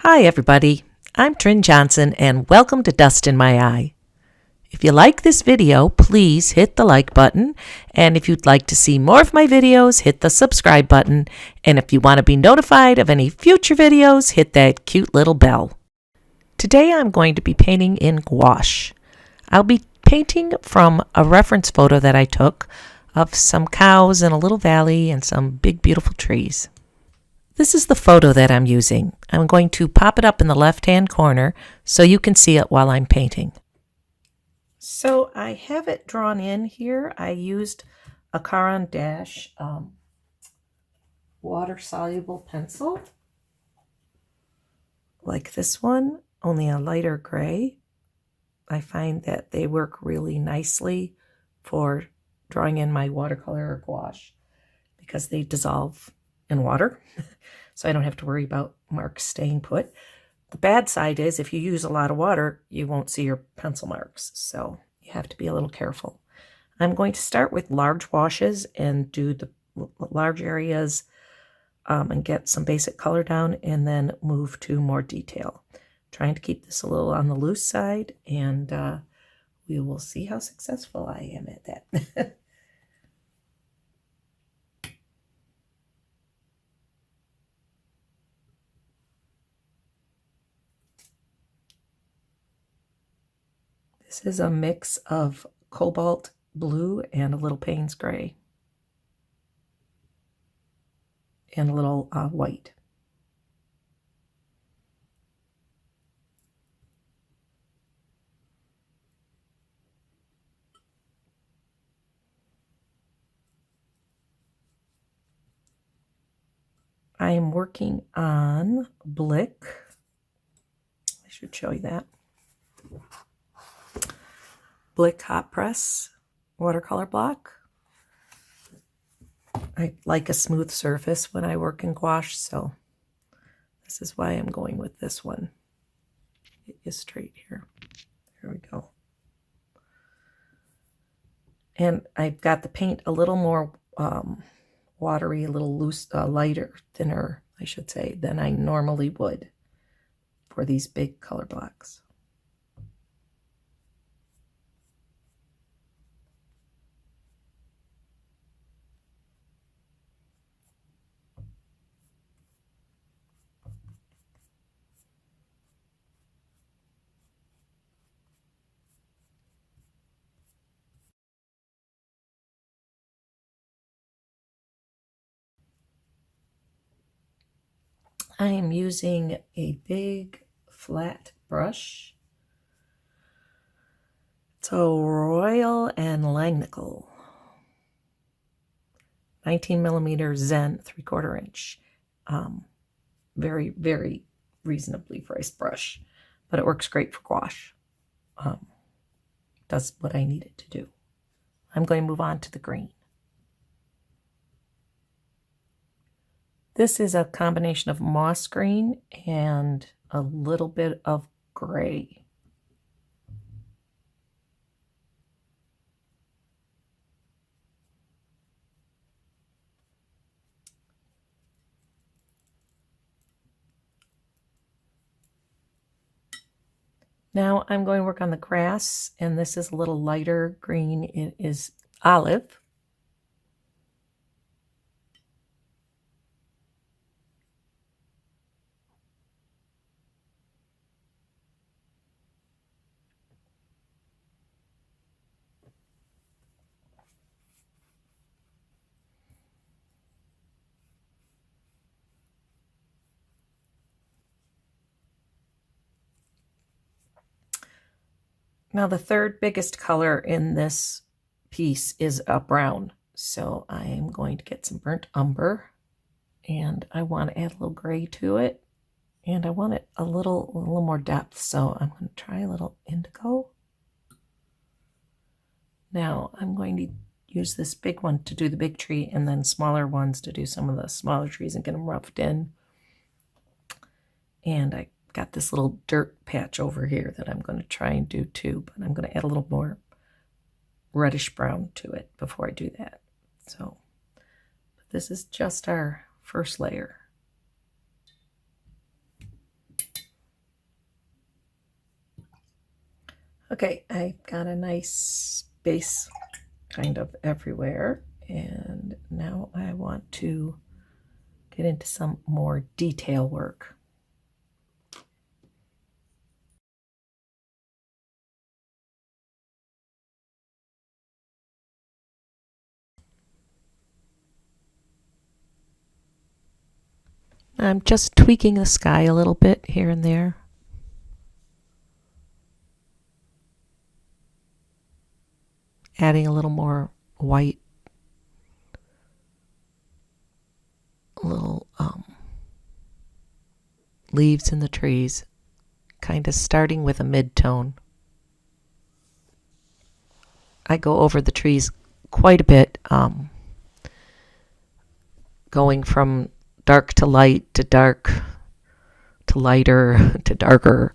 Hi everybody, I'm Trin Johnson and welcome to Dust in My Eye. If you like this video, please hit the like button, and if you'd like to see more of my videos, hit the subscribe button, and if you want to be notified of any future videos, hit that cute little bell. Today I'm going to be painting in gouache. I'll be painting from a reference photo that I took of some cows in a little valley and some big beautiful trees. This is the photo that I'm using. I'm going to pop it up in the left-hand corner so you can see it while I'm painting. So I have it drawn in here. I used a Caran d'Ache water-soluble pencil, like this one, only a lighter gray. I find that they work really nicely for drawing in my watercolor or gouache because they dissolve in water. So I don't have to worry about marks staying put. The bad side is if you use a lot of water, you won't see your pencil marks. So you have to be a little careful. I'm going to start with large washes and do the large areas and get some basic color down and then move to more detail. Trying to keep this a little on the loose side, and we will see how successful I am at that. This is a mix of cobalt blue and a little Payne's gray and a little white. I am working on Blick. I should show you that. Blick hot press watercolor block. I like a smooth surface when I work in gouache, so this is why I'm going with this one. It is straight here. There we go. And I've got the paint a little more watery, a little loose, lighter, thinner, I should say, than I normally would for these big color blocks. I am using a big flat brush. It's a Royal and Langnickel 19mm Zen 3/4 inch. Very, very reasonably priced brush, but it works great for gouache. Does what I need it to do. I'm going to move on to the green. This is a combination of moss green and a little bit of gray. Now I'm going to work on the grass, and this is a little lighter green. It is olive. Now the third biggest color in this piece is a brown. So I am going to get some burnt umber, and I want to add a little gray to it, and I want it a little more depth. So I'm going to try a little indigo. Now I'm going to use this big one to do the big tree, and then smaller ones to do some of the smaller trees and get them roughed in. And I got this little dirt patch over here that I'm going to try and do too, but I'm going to add a little more reddish brown to it before I do that. So this is just our first layer. Okay, I got a nice base kind of everywhere, and now I want to get into some more detail work. I'm just tweaking the sky a little bit here and there. Adding a little more white, little leaves in the trees, kind of starting with a mid-tone. I go over the trees quite a bit, going from dark to light to dark to lighter to darker.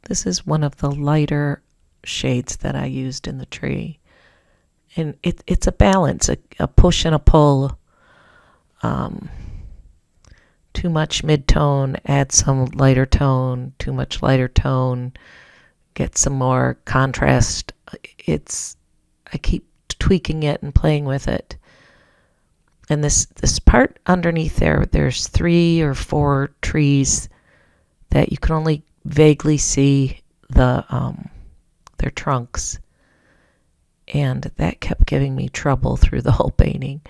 This is one of the lighter shades that I used in the tree. And it's a balance, a push and a pull. Too much mid-tone, add some lighter tone. Too much lighter tone, get some more contrast. I keep tweaking it and playing with it. And this part underneath there's 3 or 4 trees that you can only vaguely see their trunks, and that kept giving me trouble through the whole painting.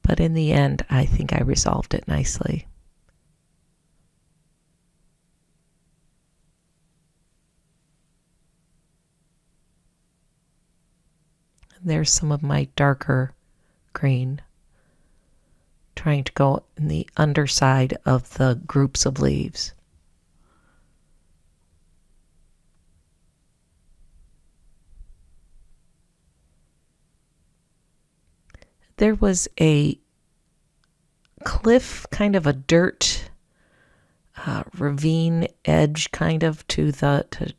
But in the end, I think I resolved it nicely. And there's some of my darker green, trying to go in the underside of the groups of leaves. There was a cliff, kind of a dirt ravine edge kind of to the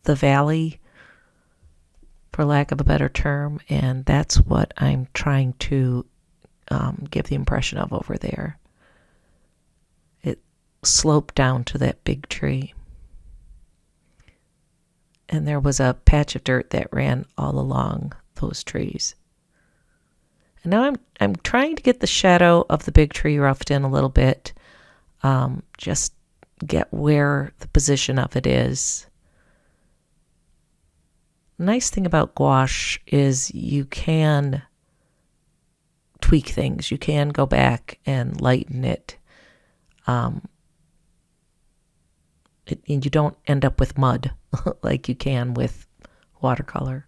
valley, for lack of a better term, and that's what I'm trying to give the impression of over there. It sloped down to that big tree, and there was a patch of dirt that ran all along those trees. And now I'm trying to get the shadow of the big tree roughed in a little bit, just get where the position of it is. The nice thing about gouache is you can tweak things. You can go back and lighten it. And you don't end up with mud like you can with watercolor.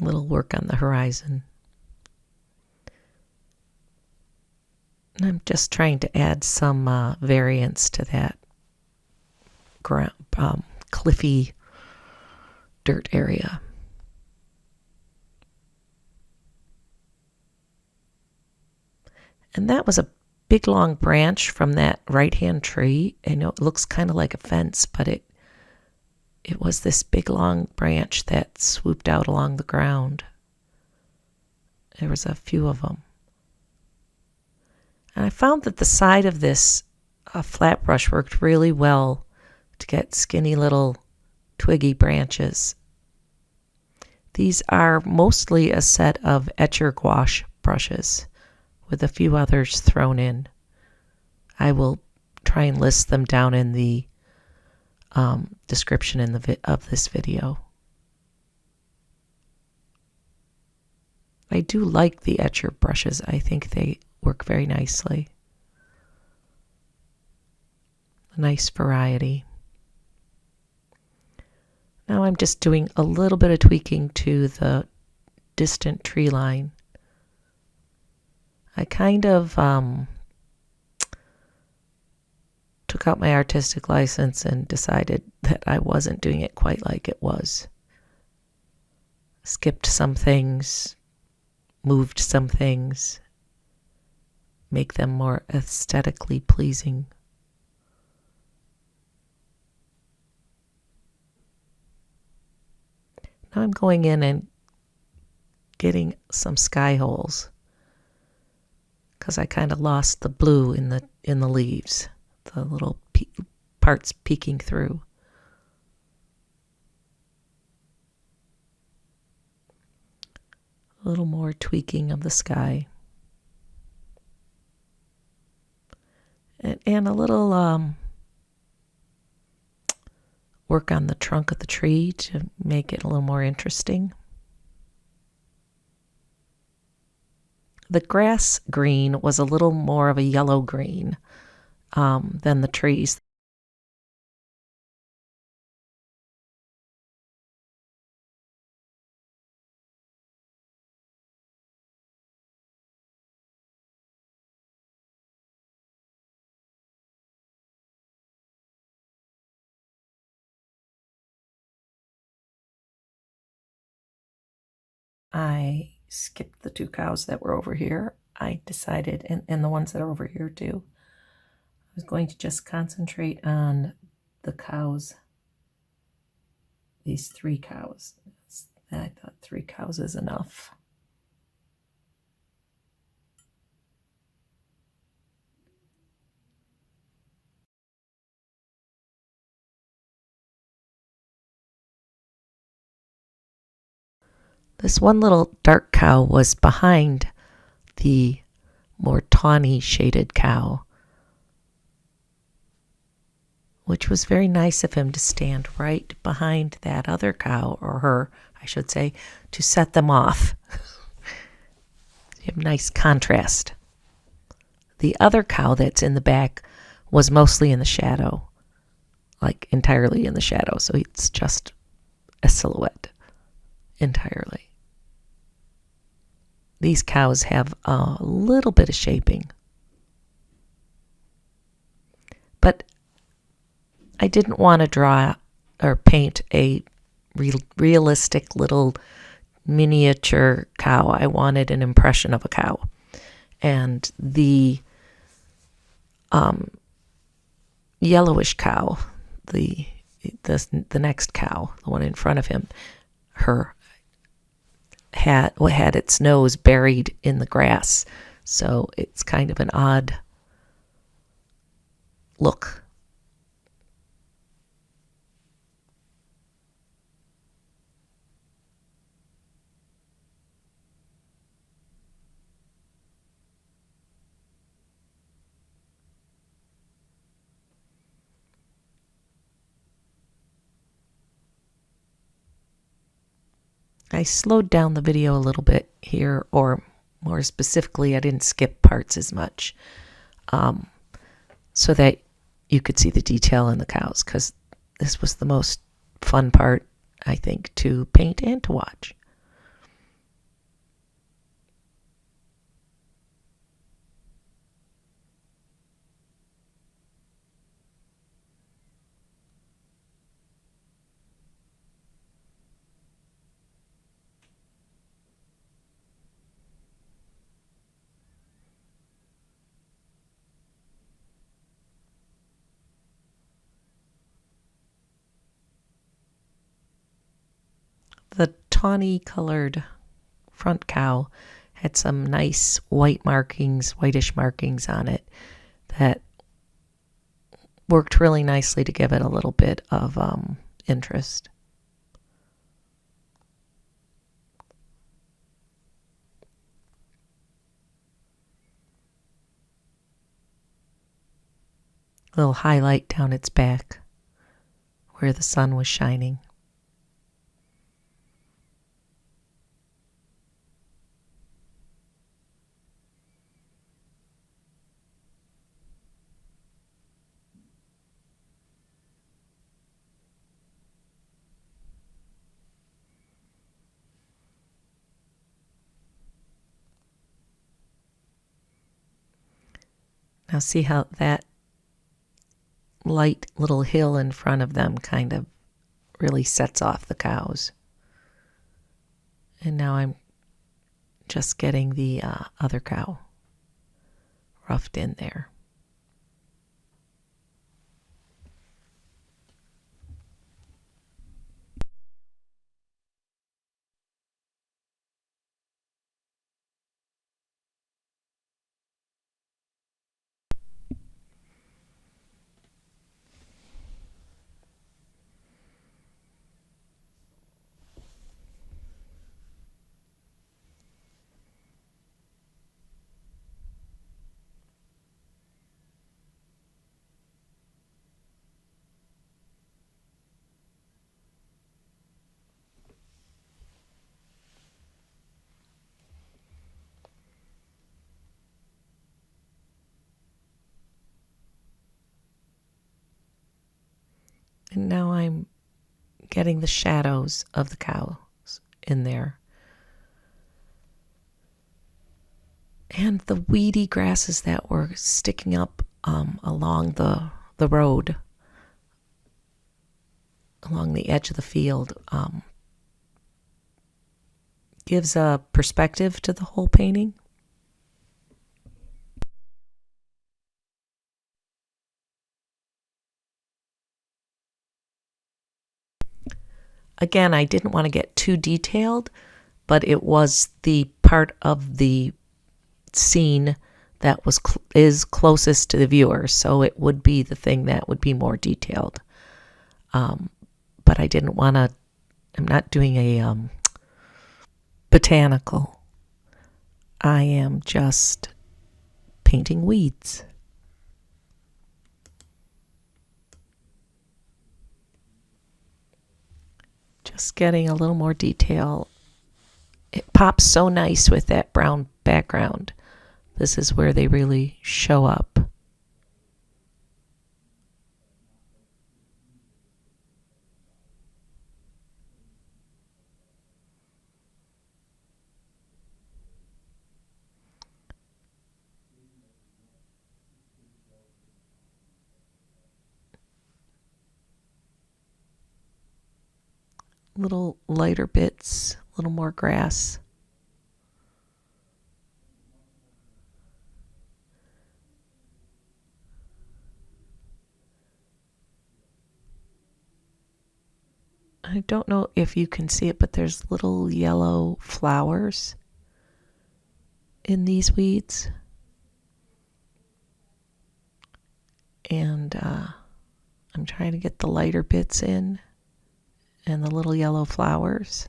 A little work on the horizon. And I'm just trying to add some variance to that ground, cliffy dirt area. And that was a big long branch from that right-hand tree. And it looks kind of like a fence, but it was this big long branch that swooped out along the ground. There was a few of them. And I found that the side of this a flat brush worked really well to get skinny little twiggy branches. These are mostly a set of Etchr gouache brushes with a few others thrown in. I will try and list them down in the description of this video. I do like the Etchr brushes. I think they work very nicely. A nice variety. Now I'm just doing a little bit of tweaking to the distant tree line. I kind of took out my artistic license and decided that I wasn't doing it quite like it was. Skipped some things, moved some things, make them more aesthetically pleasing. Now I'm going in and getting some sky holes because I kind of lost the blue in the leaves, the little parts peeking through. A little more tweaking of the sky. And a little work on the trunk of the tree to make it a little more interesting. The grass green was a little more of a yellow green than the trees. I skipped the two cows that were over here. I decided, and the ones that are over here too, I was going to just concentrate on the cows, these 3 cows. I thought 3 cows is enough. This one little dark cow was behind the more tawny shaded cow, which was very nice of him to stand right behind that other cow, or her, I should say, to set them off. You have nice contrast. The other cow that's in the back was mostly in the shadow, like entirely in the shadow, so it's just a silhouette entirely. These cows have a little bit of shaping, but I didn't want to draw or paint a realistic little miniature cow. I wanted an impression of a cow. And the yellowish cow, the next cow, the one in front of him, had its nose buried in the grass. So it's kind of an odd look. I slowed down the video a little bit here, or more specifically, I didn't skip parts as much, so that you could see the detail in the cows, because this was the most fun part, I think, to paint and to watch. The tawny colored front cow had some nice white markings, whitish markings on it that worked really nicely to give it a little bit of interest. A little highlight down its back where the sun was shining. Now see how that light little hill in front of them kind of really sets off the cows. And now I'm just getting the other cow roughed in there. And now I'm getting the shadows of the cows in there. And the weedy grasses that were sticking up along the road, along the edge of the field, gives a perspective to the whole painting. Again, I didn't want to get too detailed, but it was the part of the scene that is closest to the viewer, so it would be the thing that would be more detailed. But I didn't want to. I'm not doing a botanical. I am just painting weeds. Just getting a little more detail. It pops so nice with that brown background. This is where they really show up. Little lighter bits, a little more grass. I don't know if you can see it, but there's little yellow flowers in these weeds. And I'm trying to get the lighter bits in and the little yellow flowers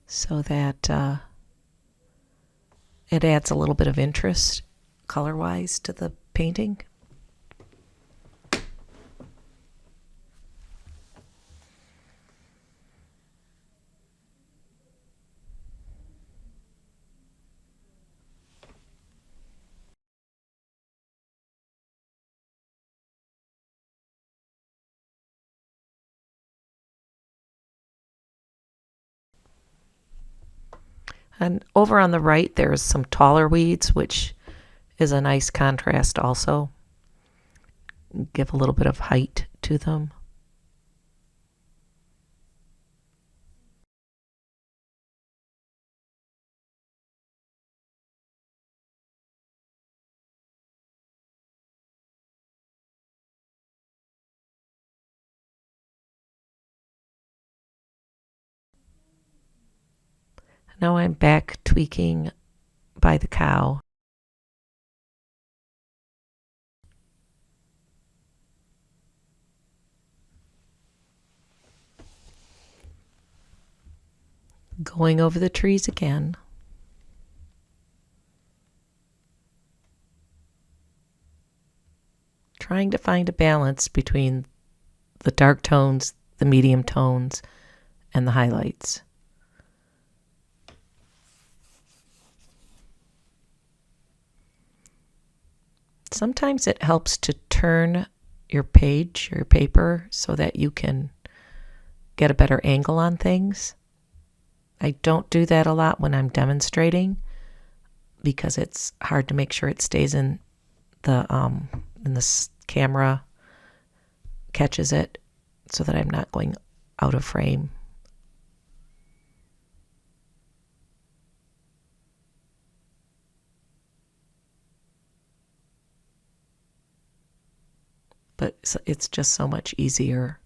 so that it adds a little bit of interest color-wise to the painting. And over on the right, there's some taller weeds, which is a nice contrast also. Give a little bit of height to them. Now I'm back tweaking by the cow. Going over the trees again. Trying to find a balance between the dark tones, the medium tones, and the highlights. Sometimes it helps to turn your page, your paper, so that you can get a better angle on things. I don't do that a lot when I'm demonstrating because it's hard to make sure it stays in the camera catches it so that I'm not going out of frame. But it's just so much easier.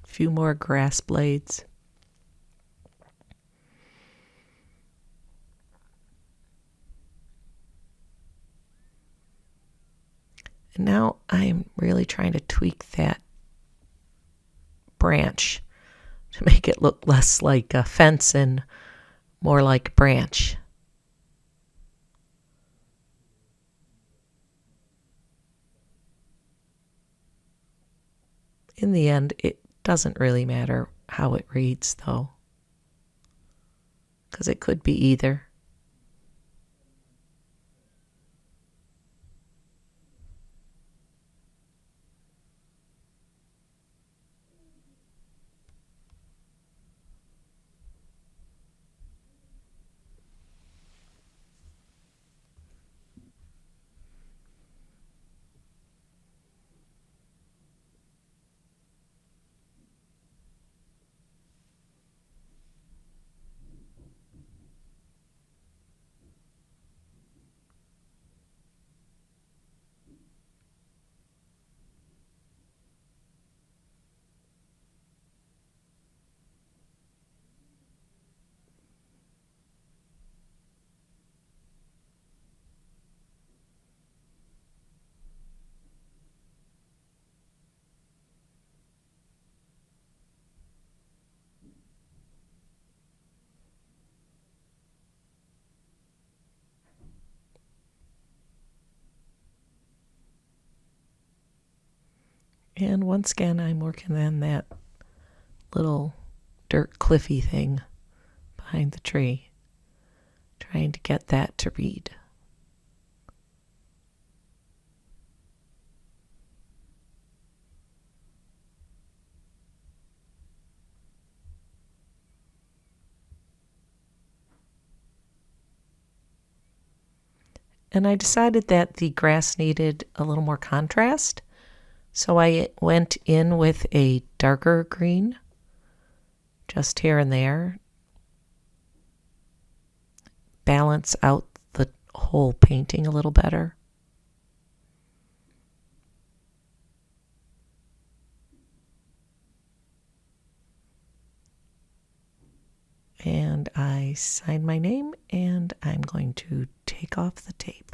A few more grass blades. And now I'm really trying to tweak that branch to make it look less like a fence and more like a branch. In the end, it doesn't really matter how it reads, though, because it could be either. And once again, I'm working on that little dirt cliffy thing behind the tree, trying to get that to read. And I decided that the grass needed a little more contrast, so I went in with a darker green, just here and there, balance out the whole painting a little better. And I signed my name, and I'm going to take off the tape.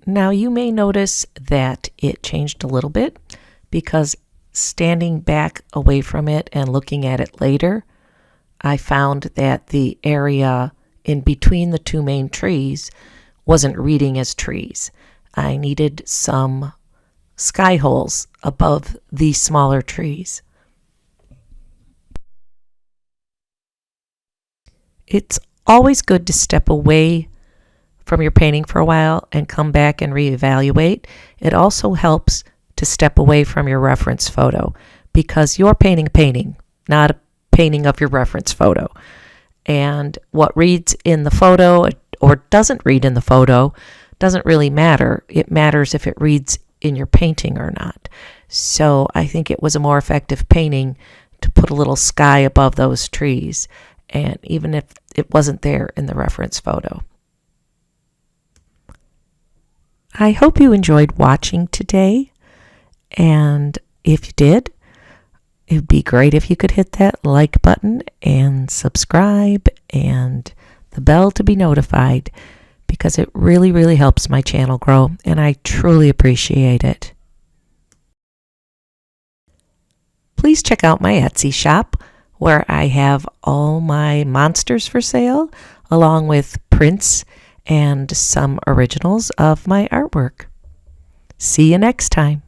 Now you may notice that it changed a little bit because standing back away from it and looking at it later, I found that the area in between the two main trees wasn't reading as trees. I needed some sky holes above the smaller trees. It's always good to step away from your painting for a while and come back and reevaluate. It also helps to step away from your reference photo because you're painting a painting, not a painting of your reference photo. And what reads in the photo or doesn't read in the photo doesn't really matter. It matters if it reads in your painting or not. So I think it was a more effective painting to put a little sky above those trees, and even if it wasn't there in the reference photo. I hope you enjoyed watching today, and if you did, it would be great if you could hit that like button and subscribe and the bell to be notified, because it really, really helps my channel grow, and I truly appreciate it. Please check out my Etsy shop, where I have all my monsters for sale, along with prints and some originals of my artwork. See you next time.